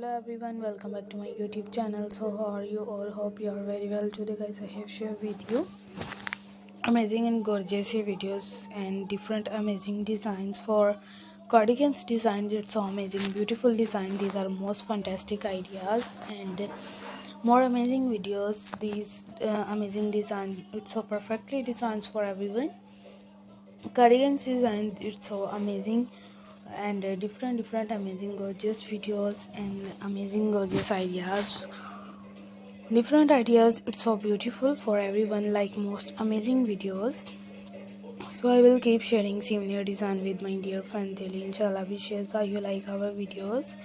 Hello everyone, welcome back to my YouTube channel. So how are you all? Hope you are very well. Today guys, I have shared with you amazing and gorgeous videos and different amazing designs for cardigans design. It's so amazing, beautiful design. These are most fantastic ideas and more amazing videos. These amazing design, it's so perfectly designed for everyone. Cardigans design, it's so amazing and different amazing gorgeous videos and amazing gorgeous ideas, different ideas. It's so beautiful for everyone, like most amazing videos. So I will keep sharing similar design with my dear friend till inshallah wishes how you like our videos.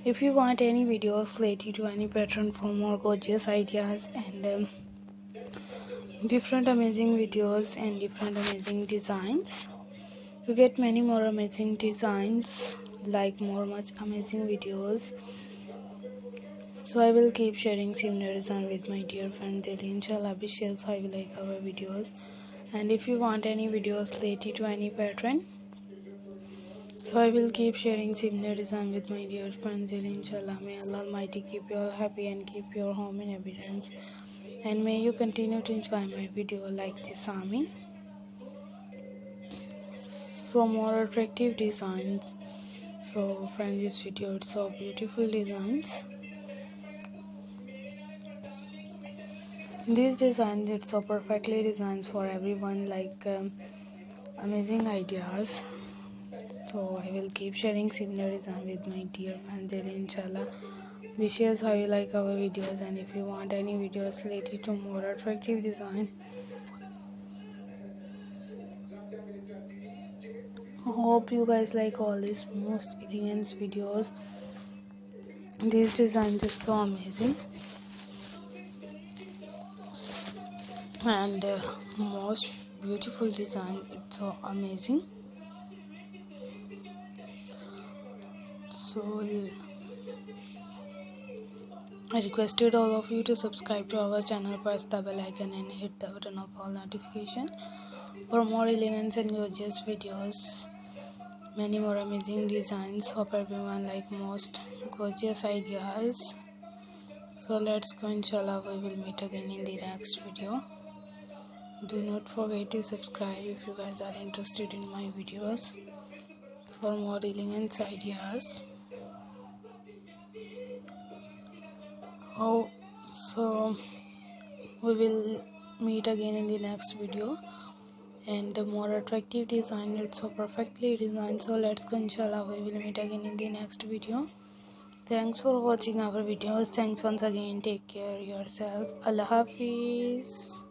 If you want any videos related to any pattern for more gorgeous ideas and different amazing videos and different amazing designs, you get many more amazing designs, like much amazing videos. So I will keep sharing similar design with my dear friend Delhi. Inshallah wishes I will like our videos. And if you want any videos related to any pattern, so I will keep sharing similar design with my dear friend Delhi. Inshallah, may Allah Almighty keep you all happy and keep your home in abundance. And may you continue to enjoy my video like this. Amin. So more attractive designs. So friend, this video, it's so beautiful designs. These designs, it's so perfectly designed for everyone, like amazing ideas. So I will keep sharing similar design with my dear friend Delhi. Inshallah wishes how you like our videos. And if you want any videos related to more attractive design, hope you guys like all these most elegant videos. These designs are so amazing and most beautiful design. It's so amazing. So I requested all of you to subscribe to our channel, press the bell icon and hit the button of all notification for more elegant and gorgeous videos, many more amazing designs. Hope everyone like most gorgeous ideas. So let's go, inshallah we will meet again in the next video. Do not forget to subscribe if you guys are interested in my videos for more elegant ideas. Oh, so we will meet again in the next video and a more attractive design. It's so perfectly designed. So let's go, inshallah we will meet again in the next video. Thanks for watching our videos. Thanks once again. Take care yourself. Allah Hafiz.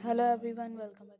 Hello everyone, welcome back.